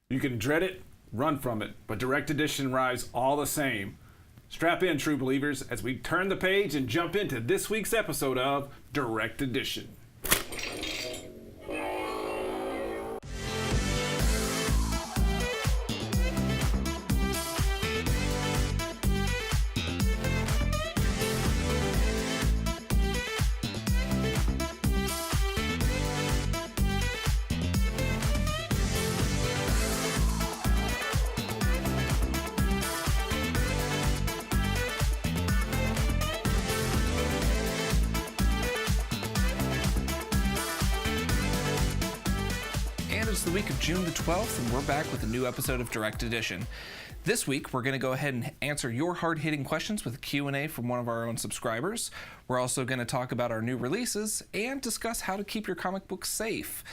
You can dread it, run from it, but Direct Edition arrives all the same. Strap in, true believers, as we turn the page and jump into this week's episode of Direct Edition. The week of June the 12th, and we're back with a new episode of Direct Edition. This week, we're going to go ahead and answer your hard-hitting questions with a Q&A from one of our own subscribers. We're also going to talk about our new releases and discuss how to keep your comic books safe.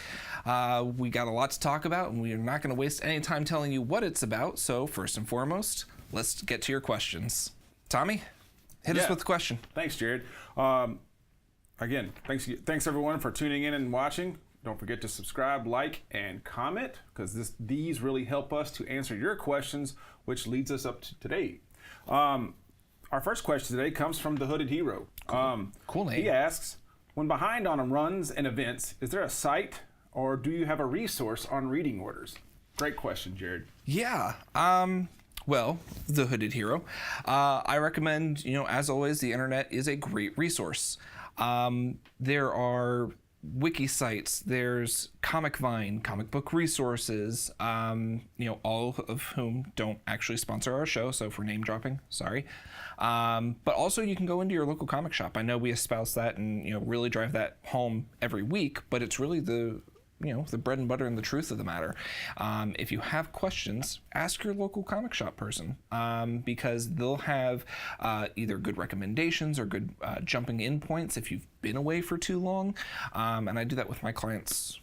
We got a lot to talk about, and we're not going to waste any time telling you what it's about. So first and foremost, let's get to your questions. Tommy, hit us with the question. Thanks, Jared. Again, thanks everyone for tuning in and watching. Don't forget to subscribe, like, and comment, because these really help us to answer your questions, which leads us up to today. Our first question today comes from The Hooded Hero. Cool name. He asks, when behind on runs and events, is there a site or do you have a resource on reading orders? Great question, Jared. Yeah. Well, The Hooded Hero. I recommend, as always, the internet is a great resource. There are wiki sites, there's Comic Vine, Comic Book Resources, all of whom don't actually sponsor our show, so for name dropping, sorry. But also you can go into your local comic shop. I know we espouse that and really drive that home every week, but it's really the bread and butter and the truth of the matter. If you have questions, ask your local comic shop person, because they'll have either good recommendations or good jumping in points if you've been away for too long. And I do that with my clients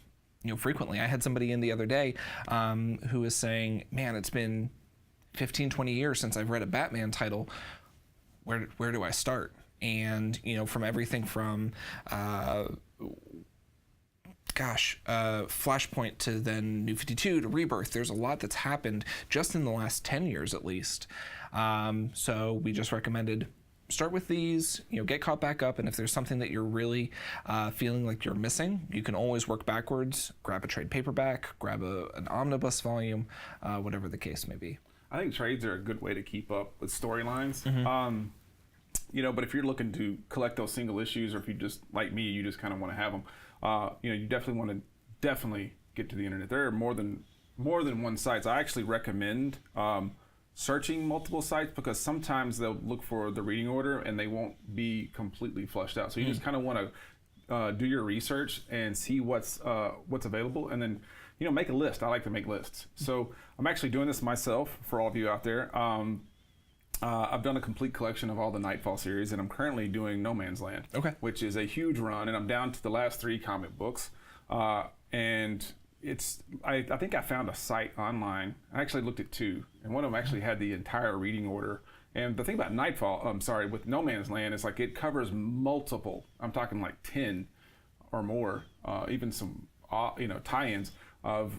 frequently. I had somebody in the other day who was saying, man, it's been 15, 20 years since I've read a Batman title. Where do I start? And from everything from Flashpoint to then New 52 to Rebirth. There's a lot that's happened just in the last 10 years at least. So we just recommended start with these, get caught back up, and if there's something that you're really feeling like you're missing, you can always work backwards, grab a trade paperback, grab an omnibus volume, whatever the case may be. I think trades are a good way to keep up with storylines. Mm-hmm. But if you're looking to collect those single issues, or if you just, like me, you just kind of want to have them, you definitely want to get to the internet. There are more than one sites. I actually recommend searching multiple sites, because sometimes they'll look for the reading order and they won't be completely flushed out. So you just kind of want to do your research and see what's available, and then make a list. I like to make lists. So I'm actually doing this myself for all of you out there. I've done a complete collection of all the Nightfall series, and I'm currently doing No Man's Land, which is a huge run, and I'm down to the last 3 comic books. And I think I found a site online. I actually looked at 2, and one of them actually had the entire reading order. And the thing about with No Man's Land is like it covers multiple. I'm talking like 10 or more, even some tie-ins of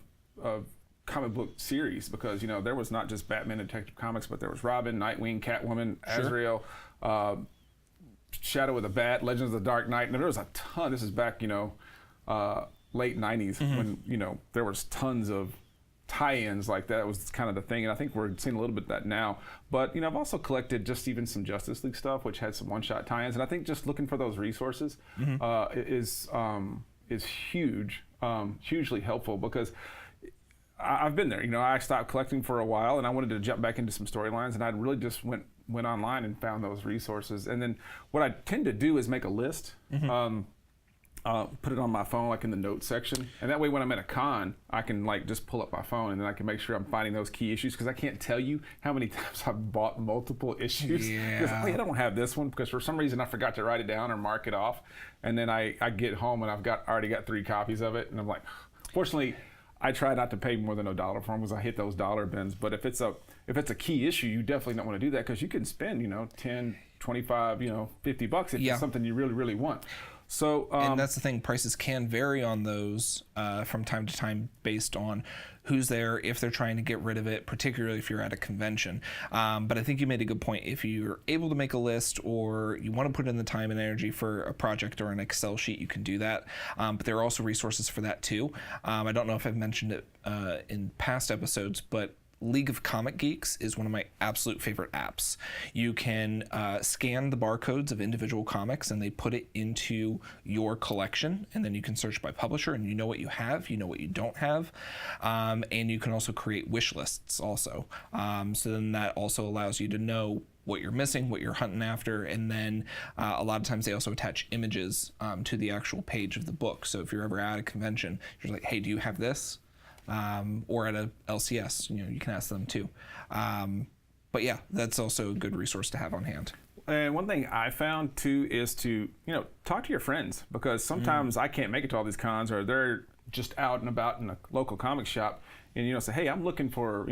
comic book series, because there was not just Batman Detective Comics, but there was Robin, Nightwing, Catwoman, Azrael, Shadow of the Bat, Legends of the Dark Knight, and there was a ton. This is back late 90s when there was tons of tie-ins like that. It was kind of the thing, and I think we're seeing a little bit of that now. But I've also collected just even some Justice League stuff, which had some one-shot tie-ins, and I think just looking for those resources is huge, hugely helpful, because I've been there. I stopped collecting for a while, and I wanted to jump back into some storylines, and I really just went online and found those resources. And then what I tend to do is make a list, put it on my phone, like in the notes section, and that way when I'm at a con, I can just pull up my phone, and then I can make sure I'm finding those key issues, because I can't tell you how many times I've bought multiple issues. Because I don't have this one, because for some reason I forgot to write it down or mark it off, and then I get home and I've already got 3 copies of it, and I'm like, fortunately, I try not to pay more than $1 for them, because I hit those dollar bins. But if it's a key issue, you definitely don't want to do that, because you can spend $10, $25, $50 if it's something you really, really want. So and that's the thing, prices can vary on those from time to time based on who's there, if they're trying to get rid of it, particularly if you're at a convention. But I think you made a good point. If you're able to make a list or you want to put in the time and energy for a project or an Excel sheet, you can do that. But there are also resources for that too. I don't know if I've mentioned it in past episodes, but League of Comic Geeks is one of my absolute favorite apps. You can scan the barcodes of individual comics and they put it into your collection, and then you can search by publisher and you know what you have, you know what you don't have, and you can also create wish lists also. So then that also allows you to know what you're missing, what you're hunting after, and then a lot of times they also attach images to the actual page of the book. So if you're ever at a convention, you're like, hey, do you have this? Or at a LCS, you can ask them too. But yeah, that's also a good resource to have on hand. And one thing I found too is to, talk to your friends, because sometimes I can't make it to all these cons, or they're just out and about in a local comic shop, and say, hey, I'm looking for,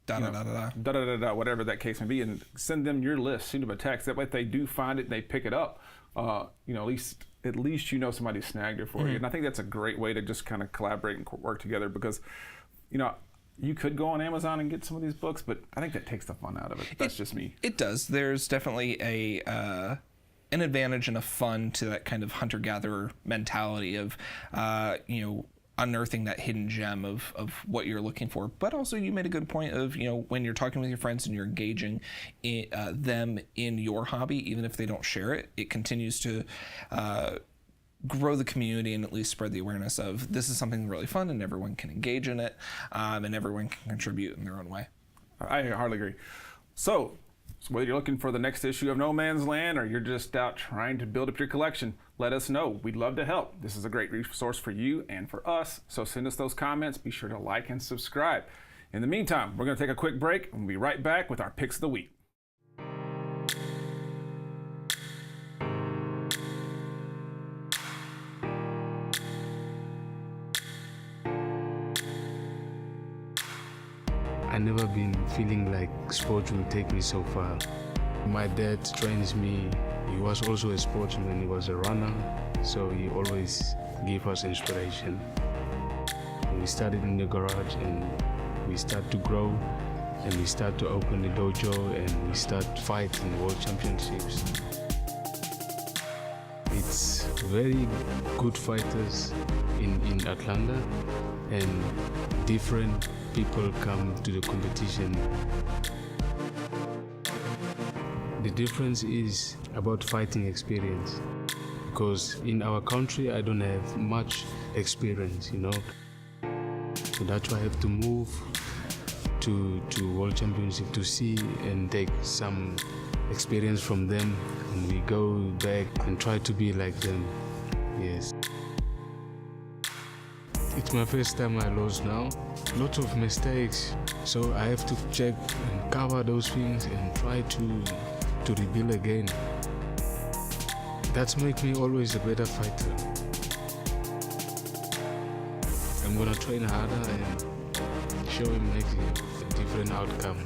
whatever that case may be, and send them your list, send them a text. That way, if they do find it and they pick it up, at least somebody snagged it for you. And I think that's a great way to just kind of collaborate and work together, because you could go on Amazon and get some of these books, but I think that takes the fun out of it. That's just me. It does. There's definitely an advantage and a fun to that kind of hunter-gatherer mentality of unearthing that hidden gem of what you're looking for. But also, you made a good point of, when you're talking with your friends and you're engaging them in your hobby, even if they don't share it, it continues to grow the community and at least spread the awareness of this is something really fun and everyone can engage in it, and everyone can contribute in their own way. I hardly agree. So whether you're looking for the next issue of No Man's Land or you're just out trying to build up your collection, let us know. We'd love to help. This is a great resource for you and for us. So send us those comments. Be sure to like and subscribe. In the meantime, we're going to take a quick break and we'll be right back with our picks of the week. I never been feeling like sports will take me so far. My dad trains me. He was also a sportsman. He was a runner, so he always gave us inspiration. We started in the garage and we start to grow, and we start to open the dojo and we start fighting world championships. It's very good fighters in Atlanta, and different people come to the competition. The difference is about fighting experience, because in our country I don't have much experience, So that's why I have to move to World Championship to see and take some experience from them, and we go back and try to be like them. Yes. It's my first time I lost now. Lots of mistakes, so I have to check and cover those things and try to rebuild again. That's make me always a better fighter. I'm gonna train harder and show him next year a different outcome.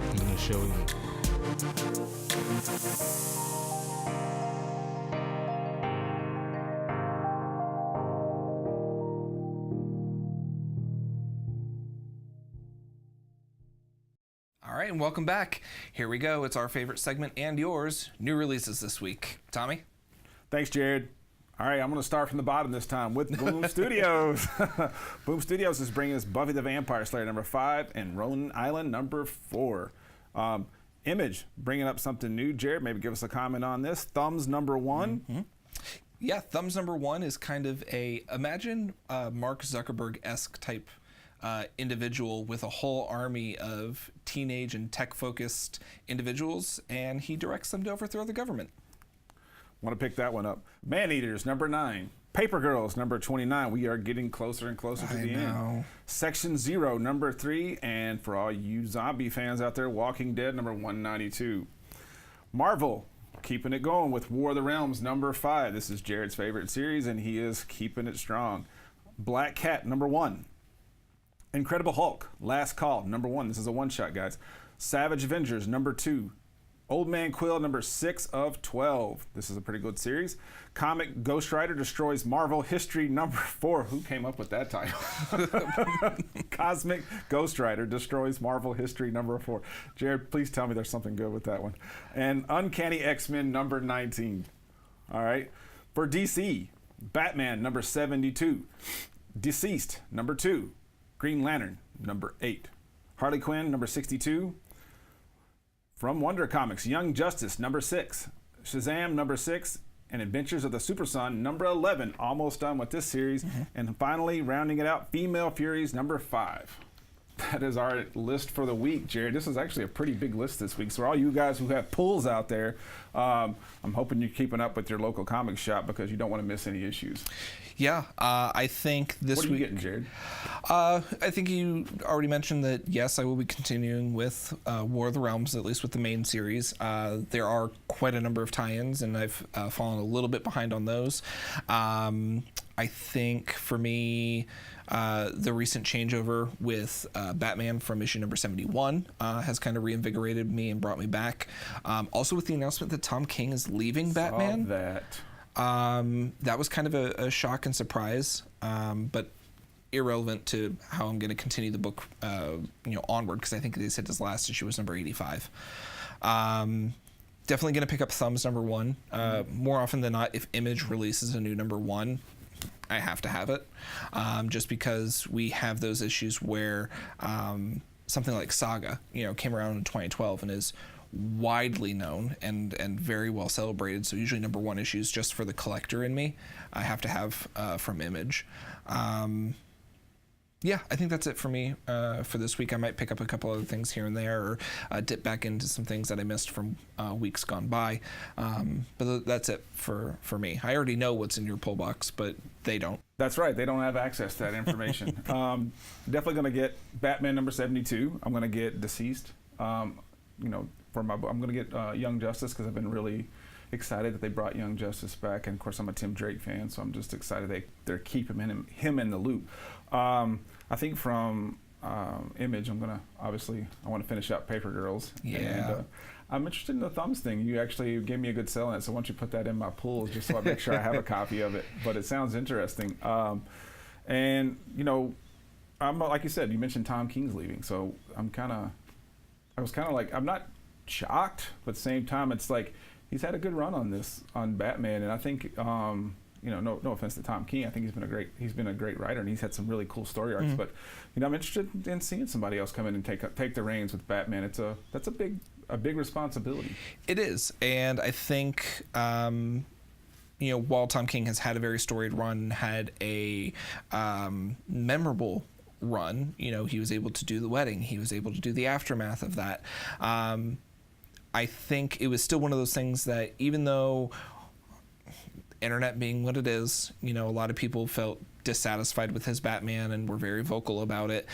I'm gonna show him. All right, and welcome back. Here we go. It's our favorite segment and yours. New releases this week. Tommy? Thanks, Jared. All right, I'm going to start from the bottom this time with Boom Studios. Boom Studios is bringing us Buffy the Vampire Slayer #5 and Ronin Island #4. Image bringing up something new. Jared, maybe give us a comment on this. Thumbs #1. Mm-hmm. Yeah, Thumbs #1 is kind of imagine Mark Zuckerberg-esque type individual with a whole army of teenage and tech-focused individuals, and he directs them to overthrow the government. Want to pick that one up. Man-Eaters #9. Paper Girls #29. We are getting closer and closer to the end. Section 0 #3. And for all you zombie fans out there, Walking Dead #192. Marvel keeping it going with War of the Realms #5. This is Jared's favorite series, and he is keeping it strong. Black Cat #1. Incredible Hulk Last Call #1. This is a one-shot, guys. Savage Avengers #2. Old Man Quill number 6 of 12. This is a pretty good series. Comic Ghost Rider destroys Marvel History number 4. Who came up with that title? Cosmic Ghost Rider destroys Marvel History number 4. Jared, please tell me there's something good with that one. And Uncanny X-Men number 19. All right. For DC, Batman number 72. Deceased number 2. Green Lantern number 8. Harley Quinn number 62. From Wonder Comics, Young Justice number 6. Shazam number 6. And Adventures of the Super Son number 11. Almost done with this series. And finally, rounding it out, Female Furies number 5. That is our list for the week, Jared. This is actually a pretty big list this week. So all you guys who have pulls out there, I'm hoping you're keeping up with your local comic shop because you don't want to miss any issues. Yeah, I think this What are you week. getting, Jared? I think you already mentioned that, yes, I will be continuing with War of the Realms, at least with the main series. There are quite a number of tie-ins, and I've fallen a little bit behind on those. I think for me, the recent changeover with Batman from issue number 71 has kind of reinvigorated me and brought me back. Also with the announcement that Tom King is leaving Batman. That was kind of a shock and surprise, but irrelevant to how I'm going to continue the book, onward, because I think they said his last issue was number 85. Definitely going to pick up Thumbs number 1. More often than not, if Image releases a new number 1, I have to have it, just because we have those issues where something like Saga, came around in 2012 and is widely known and very well celebrated. So usually number 1 issues just for the collector in me, I have to have from Image. Yeah, I think that's it for me for this week. I might pick up a couple other things here and there, or dip back into some things that I missed from weeks gone by. But that's it for me. I already know what's in your pull box, but they don't. That's right. They don't have access to that information. Definitely going to get Batman number 72. I'm going to get Deceased. For my book, I'm going to get Young Justice because I've been really excited that they brought Young Justice back, and of course I'm a Tim Drake fan, so I'm just excited they're keeping him in the loop. I think from Image, I want to finish up Paper Girls. Yeah. And, I'm interested in the Thumbs thing. You actually gave me a good sell on it, so why don't you put that in my pools just so I make sure I have a copy of it. But it sounds interesting. I'm like you said, you mentioned Tom King's leaving, so I'm not shocked, but at the same time, it's like he's had a good run on Batman, and I think no offense to Tom King, I think he's been a great writer, and he's had some really cool story arcs. But I'm interested in seeing somebody else come in and take the reins with Batman. That's a big responsibility. It is, and I think while Tom King has had a very storied run, had a memorable run, he was able to do The Wedding, he was able to do the aftermath of that. I think it was still one of those things that, even though internet being what it is, a lot of people felt dissatisfied with his Batman and were very vocal about it.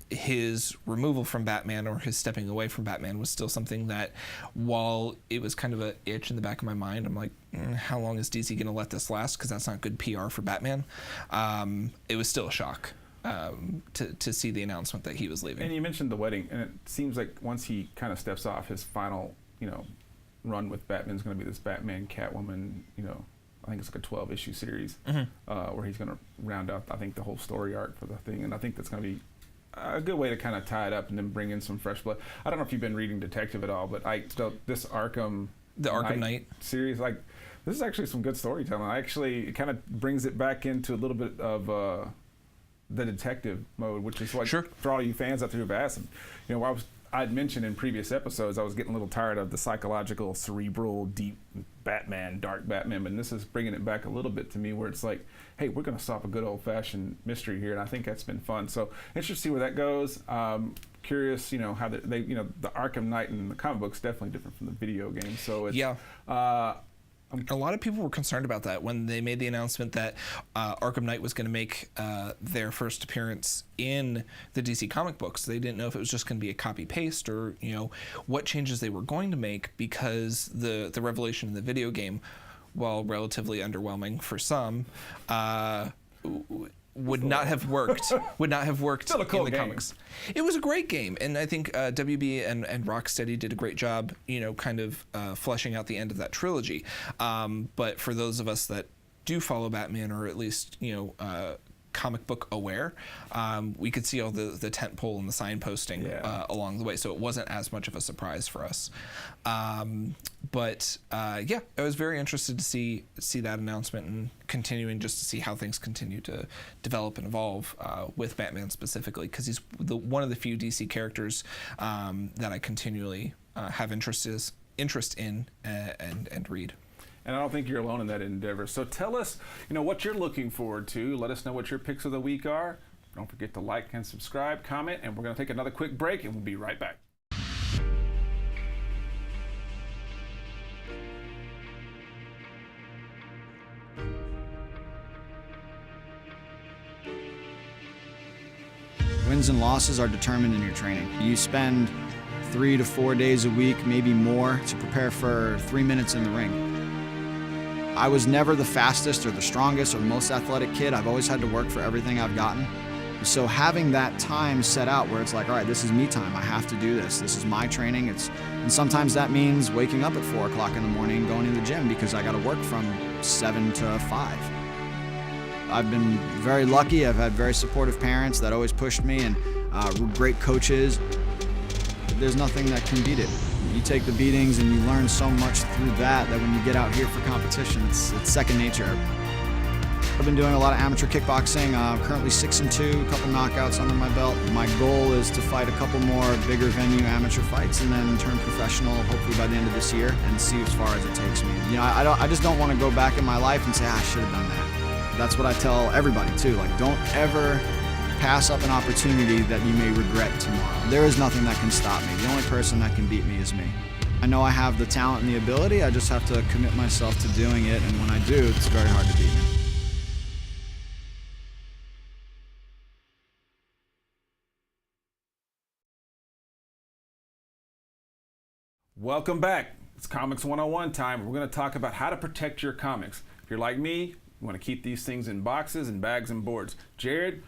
His removal from Batman, or his stepping away from Batman, was still something that, while it was kind of an itch in the back of my mind, I'm like, how long is DC going to let this last? Because that's not good PR for Batman. It was still a shock to see the announcement that he was leaving. And you mentioned The Wedding, and it seems like once he kind of steps off, his final, run with Batman is going to be this Batman Catwoman, I think it's like a 12-issue series, where he's going to round out, I think, the whole story arc for the thing, and I think that's going to be a good way to kind of tie it up and then bring in some fresh blood. I don't know if you've been reading Detective at all, but this Arkham Knight series, this is actually some good storytelling. It kind of brings it back into a little bit of the detective mode, which is for all you fans out there who've asked, I'd mentioned in previous episodes I was getting a little tired of the psychological, cerebral, deep Batman, dark Batman, but this is bringing it back a little bit to me, where it's like, hey, we're going to solve a good old-fashioned mystery here, and I think that's been fun. So interested to see where that goes. Curious, how the Arkham Knight in the comic book's definitely different from the video game. So it's, a lot of people were concerned about that when they made the announcement that Arkham Knight was going to make their first appearance in the DC comic books. They didn't know if it was just going to be a copy-paste, or what changes they were going to make, because the revelation in the video game, while relatively underwhelming for some, would not have worked. Would not have worked Still a cool in the game. comics. It was a great game, and I think WB and Rocksteady did a great job, kind of fleshing out the end of that trilogy. But for those of us that do follow Batman, or at least comic book aware, we could see all the tent pole and the signposting along the way, so it wasn't as much of a surprise for us. But I was very interested to see that announcement, and continuing just to see how things continue to develop and evolve with Batman specifically, because he's one of the few DC characters that I continually have interest in and read. And I don't think you're alone in that endeavor. So tell us, what you're looking forward to. Let us know what your picks of the week are. Don't forget to like and subscribe, comment, and we're going to take another quick break, and we'll be right back. Wins and losses are determined in your training. You spend 3 to 4 days a week, maybe more, to prepare for 3 minutes in the ring. I was never the fastest or the strongest or the most athletic kid. I've always had to work for everything I've gotten. So having that time set out where it's like, all right, this is me time. I have to do this. This is my training. And sometimes that means waking up at 4 o'clock in the morning, going to the gym because I got to work from 7 to 5. I've been very lucky. I've had very supportive parents that always pushed me, and great coaches. There's nothing that can beat it. You take the beatings and you learn so much through that when you get out here for competition, it's second nature. I've been doing a lot of amateur kickboxing, currently 6-2, a couple knockouts under my belt. My goal is to fight a couple more bigger venue amateur fights and then turn professional hopefully by the end of this year and see as far as it takes me. I just don't want to go back in my life and say, I should have done that. That's what I tell everybody too, don't ever pass up an opportunity that you may regret tomorrow. There is nothing that can stop me. The only person that can beat me is me. I know I have the talent and the ability, I just have to commit myself to doing it, and when I do, it's very hard to beat me. Welcome back. It's Comics 101 time. We're going to talk about how to protect your comics. If you're like me, you want to keep these things in boxes and bags and boards. Jared,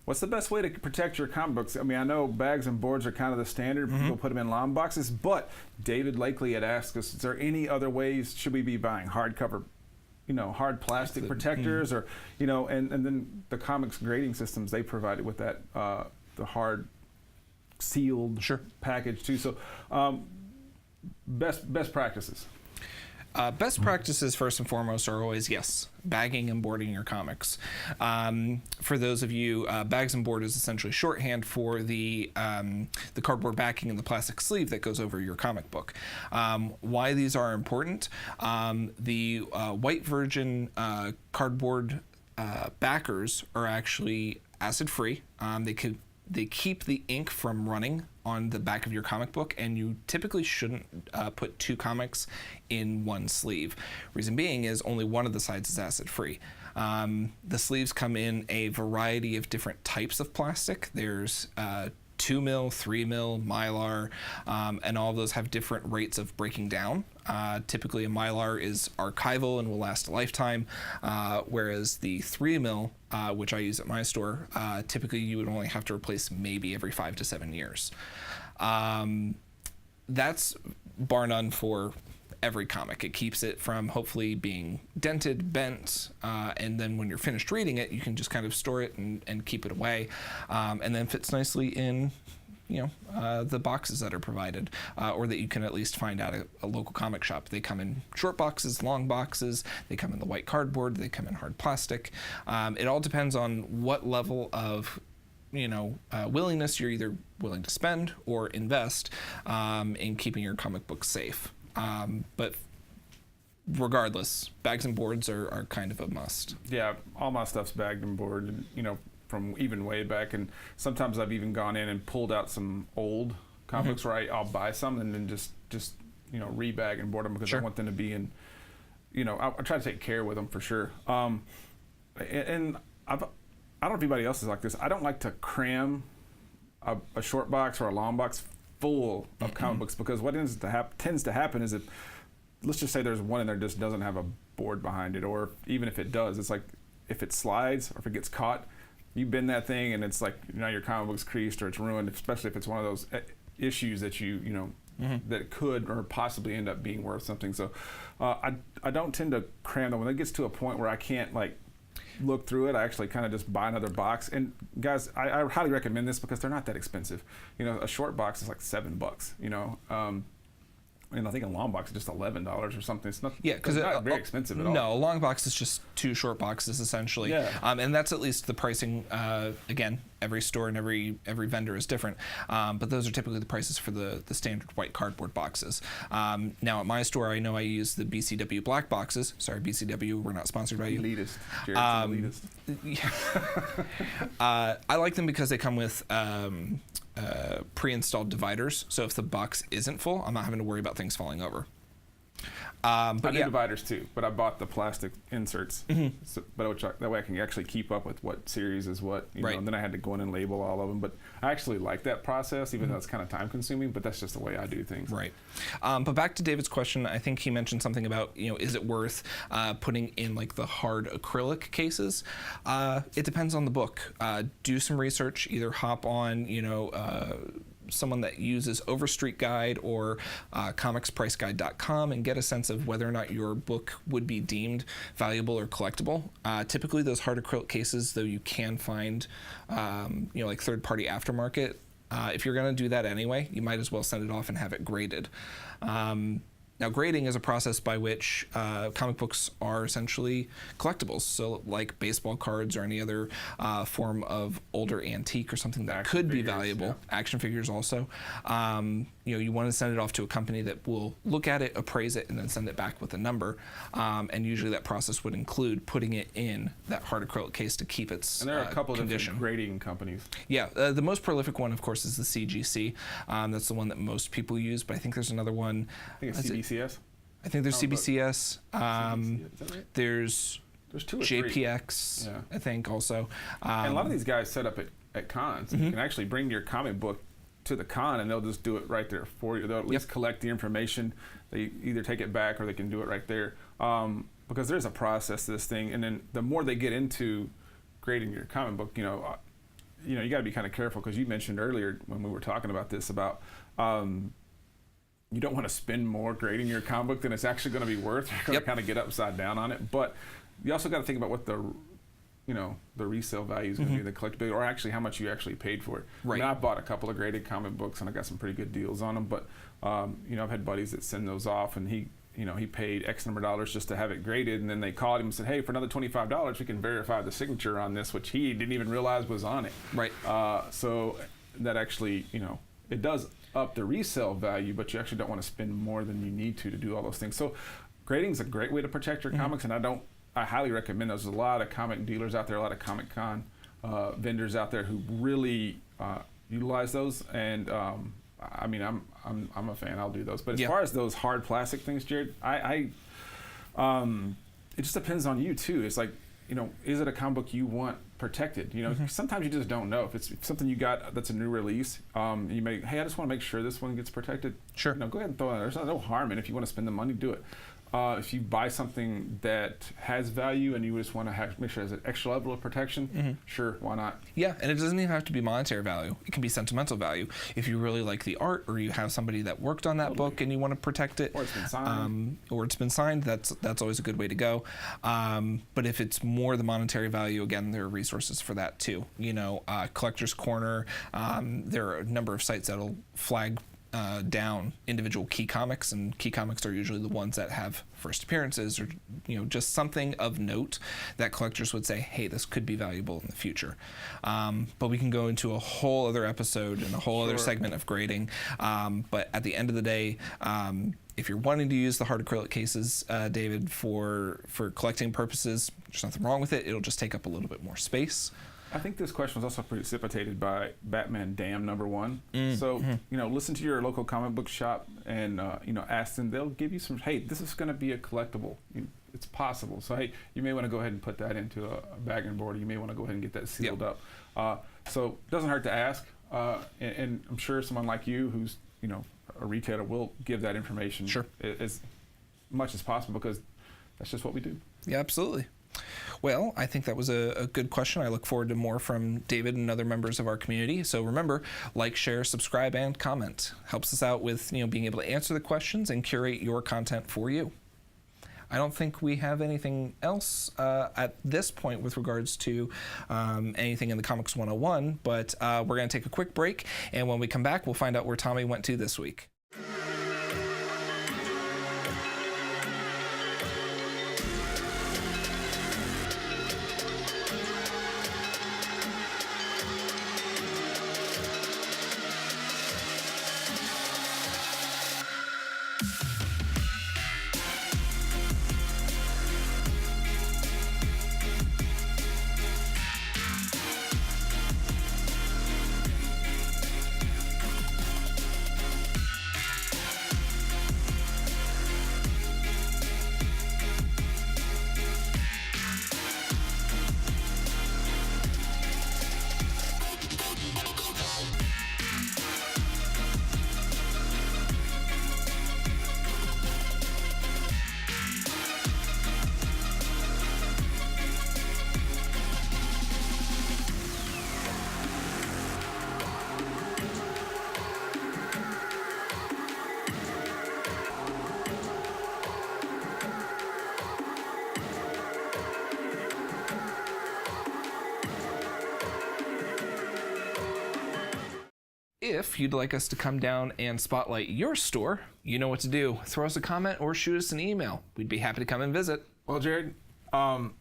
what's the best way to protect your comic books? I mean, I know bags and boards are kind of the standard. People put them in long boxes, but David Lakely had asked us, is there any other ways? Should we be buying hardcover, hard plastic protectors, or, and then the comics grading systems they provided with that, the hard sealed package too. So best practices. Best practices, first and foremost, are always, bagging and boarding your comics. For those of you, bags and board is essentially shorthand for the cardboard backing and the plastic sleeve that goes over your comic book. Why these are important, the White Virgin cardboard backers are actually acid-free. They keep the ink from running on the back of your comic book, and you typically shouldn't put 2 comics in one sleeve. Reason being is only one of the sides is acid-free. The sleeves come in a variety of different types of plastic. There's 2 mil, 3 mil, Mylar, and all of those have different rates of breaking down. Typically a Mylar is archival and will last a lifetime, whereas the 3 mil, which I use at my store, typically you would only have to replace maybe every 5 to 7 years. That's bar none for every comic. It keeps it from hopefully being dented, bent, and then when you're finished reading it, you can just kind of store it and keep it away, and then fits nicely in the boxes that are provided, or that you can at least find out at a local comic shop. They come in short boxes, long boxes, they come in the white cardboard, they come in hard plastic. It all depends on what level of willingness you're either willing to spend or invest in keeping your comic books safe. But regardless, bags and boards are kind of a must. Yeah, all my stuff's bagged and boarded, from even way back, and sometimes I've even gone in and pulled out some old comics where I'll buy some and then just rebag and board them because I want them to be in, I try to take care with them for sure. And I don't know if anybody else is like this. I don't like to cram a short box or a long box full of comic books, because what tends to happen is, let's just say there's one in there just doesn't have a board behind it, or even if it does, it's like if it slides or if it gets caught, you bend that thing and it's like your comic book's creased or it's ruined, especially if it's one of those issues that that could or possibly end up being worth something. So I don't tend to cram them. When it gets to a point where I can't like look through it, I actually kind of just buy another box. And guys, I highly recommend this because they're not that expensive. A short box is like $7. And I think a long box is just $11 or something. It's not, because it's not very expensive at all. No, a long box is just 2 short boxes essentially. Yeah. And that's at least the pricing. Again, every store and every vendor is different, but those are typically the prices for the standard white cardboard boxes. Now at my store, I know I use the BCW black boxes. Sorry, BCW, we're not sponsored by you. Elitist. Jared's elitist. I like them because they come with pre-installed dividers, so if the box isn't full, I'm not having to worry about things falling over. But I do dividers too, but I bought the plastic inserts, that way I can actually keep up with what series is what, Right. And then I had to go in and label all of them. But I actually like that process, even though it's kind of time consuming, but that's just the way I do things. Right. But back to David's question, I think he mentioned something about, is it worth putting in like the hard acrylic cases? It depends on the book. Do some research, either hop on, someone that uses Overstreet Guide or comicspriceguide.com and get a sense of whether or not your book would be deemed valuable or collectible. Typically those hard acrylic cases, though, you can find, like third-party aftermarket. If you're going to do that anyway, you might as well send it off and have it graded. Now, grading is a process by which comic books are essentially collectibles. So like baseball cards or any other form of older antique or something that could be valuable. Yeah. Action figures also. You want to send it off to a company that will look at it, appraise it, and then send it back with a number. And usually that process would include putting it in that hard acrylic case to keep its And there are a couple of condition. different grading companies. Yeah, the most prolific one, of course, is the CGC. That's the one that most people use, but I think there's another one. I think it's CBCS. I think there's CBCS. Is that right? There's 2 or 3. JPX, Yeah. I think, also. And a lot of these guys set up at cons. You can actually bring your comic book to the con and they'll just do it right there for you. They'll at least collect the information. They either take it back or they can do it right there. Because there's a process to this thing. And then the more they get into grading your comic book, you got to be kind of careful, because you mentioned earlier when we were talking about this about you don't want to spend more grading your comic book than it's actually going to be worth. You're going to kind of get upside down on it. But you also got to think about what the resale value is going to be, the collectibility, or actually how much you actually paid for it. Right. I bought a couple of graded comic books and I got some pretty good deals on them. But I've had buddies that send those off, and he paid X number of dollars just to have it graded, and then they called him and said, hey, for another $25 we can verify the signature on this, which he didn't even realize was on it. Right. So that actually, it does up the resale value, but you actually don't want to spend more than you need to do all those things. So grading is a great way to protect your comics, and I highly recommend those. There's a lot of comic dealers out there, a lot of Comic Con vendors out there who really utilize those, and I'm a fan. I'll do those. But as far as those hard plastic things, Jared, it just depends on you too. It's like, is it a comic book you want protected? Sometimes you just don't know. If it's something you got that's a new release, you may, hey, I just want to make sure this one gets protected. Sure. Go ahead and throw it. There's no harm in it. If you want to spend the money, do it. If you buy something that has value and you just want to make sure it has an extra level of protection, sure, why not? Yeah, and it doesn't even have to be monetary value. It can be sentimental value. If you really like the art, or you have somebody that worked on that book and you want to protect it, or it's been signed, that's always a good way to go. But if it's more the monetary value, again, there are resources for that too. Collector's Corner. There are a number of sites that'll flag down individual key comics, and key comics are usually the ones that have first appearances, or just something of note that collectors would say, hey, this could be valuable in the future. But we can go into a whole other episode and a whole other segment of grading. But at the end of the day, if you're wanting to use the hard acrylic cases, David, for collecting purposes, there's nothing wrong with it. It'll just take up a little bit more space. I think this question was also precipitated by Batman Damn #1. So, listen to your local comic book shop and, ask them. They'll give you some, hey, this is going to be a collectible. It's possible. So, hey, you may want to go ahead and put that into a bag and board. You may want to go ahead and get that sealed up. So, it doesn't hurt to ask. And I'm sure someone like you who's, a retailer will give that information as much as possible, because that's just what we do. Yeah, absolutely. Well, I think that was a good question. I look forward to more from David and other members of our community. So remember, like, share, subscribe, and comment. Helps us out with being able to answer the questions and curate your content for you. I don't think we have anything else at this point with regards to anything in the Comics 101, but we're going to take a quick break, and when we come back, we'll find out where Tommy went to this week. If you'd like us to come down and spotlight your store, you know what to do. Throw us a comment or shoot us an email. We'd be happy to come and visit. Well, Jared, been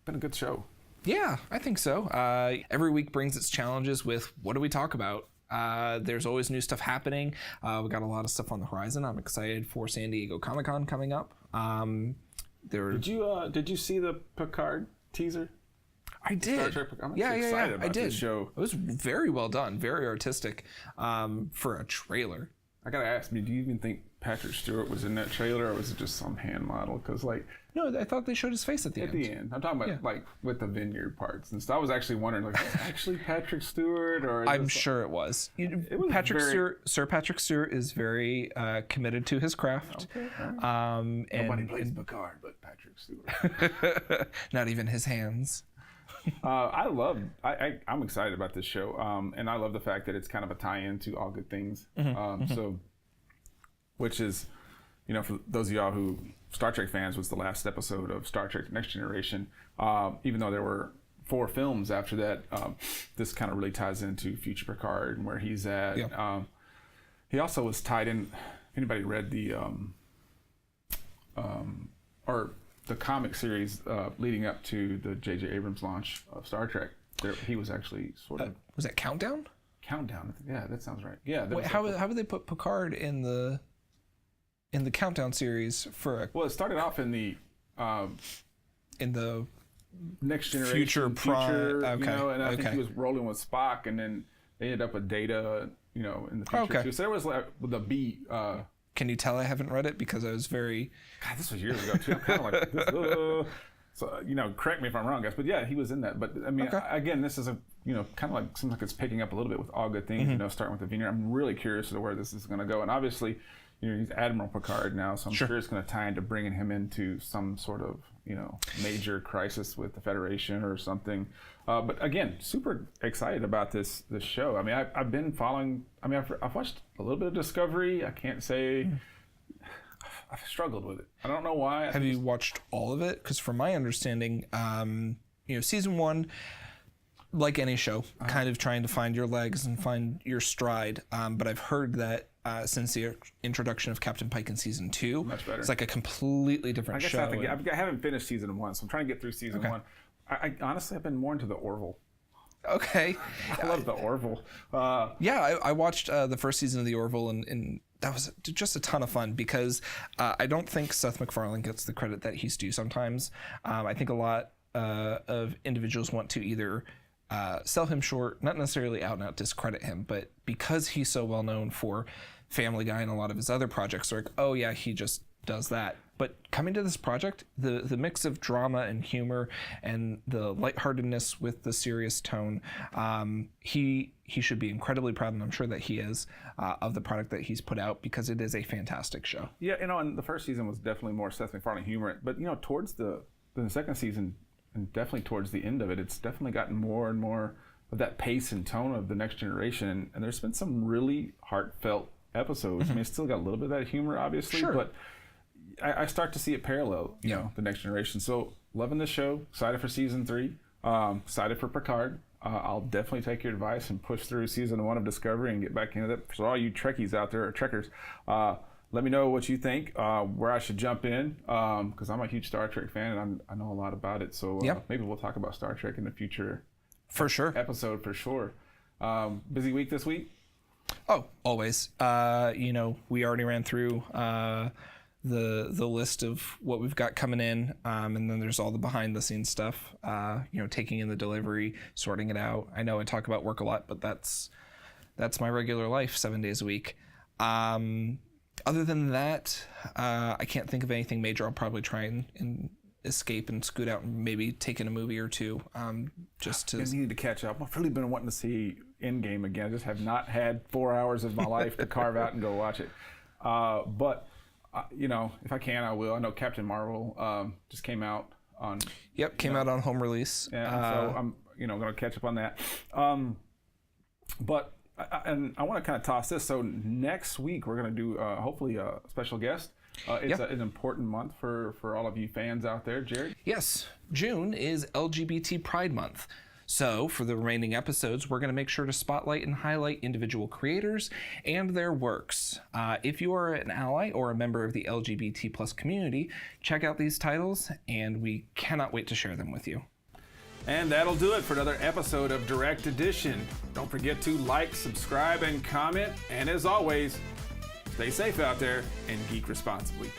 a good show. Yeah, I think so. Every week brings its challenges with what do we talk about? There's always new stuff happening. We got a lot of stuff on the horizon. I'm excited for San Diego Comic-Con coming up. Did you see the Picard teaser? I did. Star Trek. I'm yeah, excited I about did. this show. It was very well done, very artistic for a trailer. I gotta ask me, do you even think Patrick Stewart was in that trailer, or was it just some hand model? Because No, I thought they showed his face at the end. I'm talking about like with the vineyard parts and stuff. I was actually wondering, like, was it actually Patrick Stewart, or I'm sure it was. Sir Patrick Stewart is very committed to his craft. Okay, nobody plays Picard but Patrick Stewart. Not even his hands. I'm excited about this show, and I love the fact that it's kind of a tie-in to All Good Things. So, which is, for those of y'all who Star Trek fans, was the last episode of Star Trek: Next Generation. Even though there were 4 films after that, this kind of really ties into Future Picard and where he's at. Yeah. He also was tied in. If anybody read the the comic series leading up to the J.J. Abrams launch of Star Trek, he was actually sort of... was that Countdown? Countdown. Yeah, that sounds right. Yeah. Wait, how would they put Picard in the Countdown series for a... Well, it started off in the Next Generation. Future. Okay. And I think he was rolling with Spock, and then they ended up with Data, in the future too. So there was like the B... Can you tell I haven't read it? Because I was very... God, this was years ago, too. I'm kind of like, this, so, correct me if I'm wrong, guys. But yeah, he was in that. But, I mean, again, this is kind of like, seems like it's picking up a little bit with All Good Things, starting with the Vineyard. I'm really curious to where this is going to go. And obviously, he's Admiral Picard now, so I'm sure it's going to tie into bringing him into some sort of, major crisis with the Federation or something. But again, super excited about this show. I mean, I've been following. I mean, I've watched a little bit of Discovery. I can't say I've struggled with it. I don't know why. Have you watched all of it? Because from my understanding, season 1, like any show, kind of trying to find your legs and find your stride. But I've heard that since the introduction of Captain Pike in season 2, much better. It's like a completely different show. I haven't finished season 1, so I'm trying to get through season 1. I honestly, I've been more into the Orville. Okay. I love the Orville. I watched the first season of the Orville, and that was just a ton of fun because I don't think Seth MacFarlane gets the credit that he's due sometimes. I think a lot of individuals want to either sell him short, not necessarily out and out discredit him, but because he's so well known for Family Guy and a lot of his other projects, they're like, oh yeah, he just does that. But coming to this project, the mix of drama and humor and the lightheartedness with the serious tone, he should be incredibly proud, and I'm sure that he is, of the product that he's put out, because it is a fantastic show. Yeah, and the first season was definitely more Seth MacFarlane humor, but towards the in the second season, and definitely towards the end of it, it's definitely gotten more and more of that pace and tone of the Next Generation. And there's been some really heartfelt episodes. I mean, it's still got a little bit of that humor, obviously, Sure. but I start to see it parallel, you know, the Next Generation. So loving the show, excited for season 3, excited for Picard. I'll definitely take your advice and push through season 1 of Discovery and get back into that. For all you Trekkies out there, or Trekkers, let me know what you think, where I should jump in, because I'm a huge Star Trek fan and I know a lot about it. So maybe we'll talk about Star Trek in the future For sure. episode for sure. Busy week this week? Oh, always. You know, we already ran through the list of what we've got coming in, and then there's all the behind the scenes stuff. You know, taking in the delivery, sorting it out. I know I talk about work a lot, but that's my regular life, 7 days a week. Other than that, I can't think of anything major. I'll probably try and escape and scoot out and maybe take in a movie or two, just to. I need to catch up. I've really been wanting to see Endgame again. I just have not had 4 hours of my life to carve out and go watch it. But you know, if I can, I will. I know Captain Marvel just came out on. Yep, came out on home release. Yeah, so I'm going to catch up on that. But I want to kind of toss this. So next week we're going to do hopefully a special guest. It's an important month for all of you fans out there, Jared. Yes, June is LGBT Pride Month. So for the remaining episodes, we're going to make sure to spotlight and highlight individual creators and their works. If you are an ally or a member of the LGBT plus community, check out these titles, and we cannot wait to share them with you. And that'll do it for another episode of Direct Edition. Don't forget to like, subscribe, and comment. And as always, stay safe out there and geek responsibly.